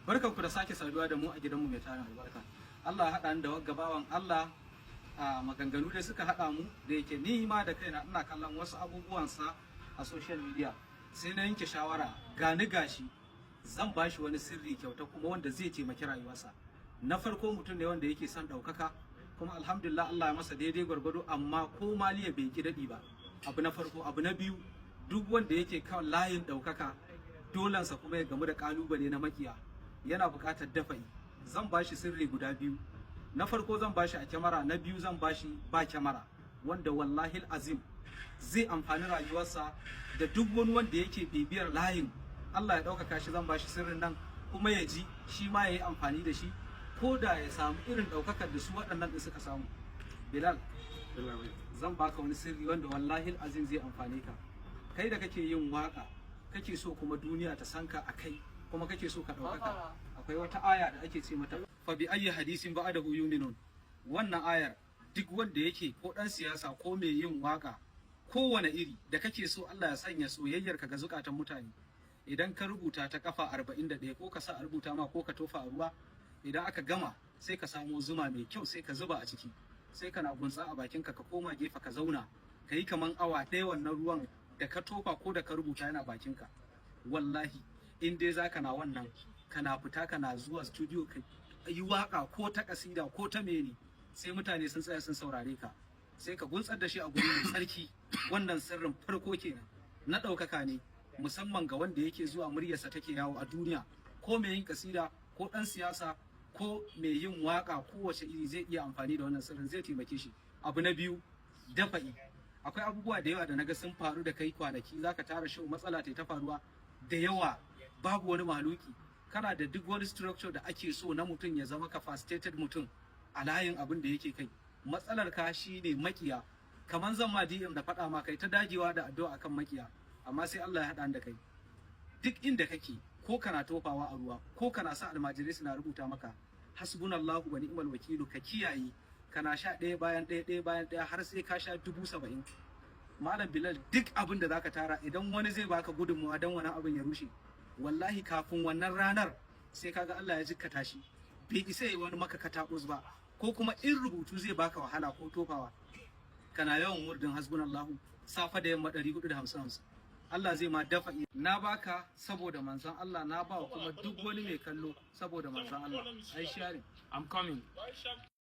Barkanku da sake saduwa da mu a gidanmu mai tarin albarka. Allah ya haɗa ni da wagga bawan Allah a maganganu da suka haɗa mu da yake ni ma da kaina ina kallon wasu abubuwansa a social media. Sai na yanke shawara gani gashi zan bashi wani sirri kyauta kuma wanda zai taimaki rayuwarsa. Na farko mutum ne wanda yake son ɗaukaka kuma alhamdulillah Allah ya masa daidai gwargwado amma ko maliya bai ki daɗi ba. Abu na farko, abu na biyu duk wanda yake kan layin ɗaukaka dolansa kuma ya gamu da ƙalubale na makiya. Yana buƙatar dafa'i. Zan bashi sirri guda biyu. Na farko zan bashi a kyamara, na biyu zan bashi ba kyamara, wanda wallahi azim zai amfani rayuwarsa da duk wani wanda yake bibiyar layin Allah ya ɗaukaka shi. Zan bashi sirrin nan kuma ya ji shi ma ya yi amfani da shi ko da ya samu irin ɗaukakar da su waɗannan ɗin suka samu. Bilal, zan baka wani sirri wanda wallahi azim zai amfane ka. Kai da kake yin waka kake so kuma duniya ta sanka a kai kuma kake so ka ɗaukaka, akwai wata aya da ake ce mata fa bi ayyi hadisin ba'dahu yu'minun. Wannan ayar duk wanda yake ko ɗan siyasa ko mai yin waka kowane iri da kake so Allah ya sanya soyayyar ka ga zukatan mutane, idan ka rubuta ta kafa 41 ko ka sa a rubuta ma ko ka tofa a ruwa, idan aka gama sai ka samo zuma mai kyau sai ka zuba a ciki, sai kana gunsa a bakinka ka koma gefe ka zauna ka yi kaman awa ɗaya wannan ruwan da ka tofa ko da ka rubuta yana bakinka. Wallahi in dai za ka na wannan kana fita kana zuwa studio ka yi waka ko ta kasida ko ta mene sai mutane sun tsaya sun saurare ka, sai ka guntsar da shi a guri mai tsarki. Wannan sirrin farko kenan na ɗaukaka ne, musamman ga wanda yake zuwa muryarsa take yawo a duniya, ko mai yin kasida ko ɗan siyasa ko mai yin waka kowace iri zai iya amfani da wannan sirrin, zai taimake shi. Abu na biyu, dafa'i. Akwai abubuwa da yawa da naga sun faru da kai kwanaki, zaka tara show matsala ta faruwa da yawa, babu wani mahaluki. Kana da duk wani structure da ake so na mutum ya zama capacitated mutum a layin abin da yake kai. Matsalar ka shine makiya. Kaman zan ma DM da faɗa ma kai ta dagewa da addu'a akan makiya, amma sai Allah ya haɗa da kai. Duk inda kake, ko kana tofawa a ruwa ko kana sa almajirai suna rubuta maka hasbunallahu wa ni'mal wakilu, ka kiyaye kana sha ɗaya bayan ɗaya har sai ka sha 70,000. Malam Bilal, duk abin da zaka tara idan wani zai baka gudunmawa dan wani abin ya rushe, wallahi kafin wannan ranar sai kaga Allah ya jikkata shi, bai isa yi wani maka katabus ba. Ko kuma in rubutu zai baka wahala ko tofawa, kana yawan murdin hasbunallahu safa da yamma 450. Allah zai ma dafa. Na baka saboda manzon Allah, na ba kuma duk wani mai kallo saboda manzon Allah. Ai sharing, I'm coming.